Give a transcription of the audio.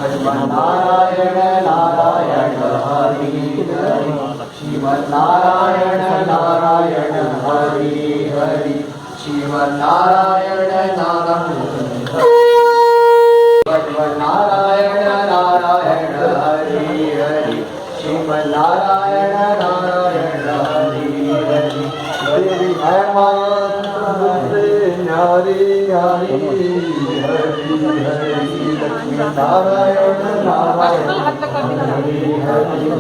Narayan Narayan Hari Hari Sriman Narayana Narayan Hari Hari Sriman Narayana Narayan Narayan Narayan Hari Hari Sriman Narayana Narayan Hari Hari Hari Hari Hari Hari Lakshmi Narayan Narayan Hari Hari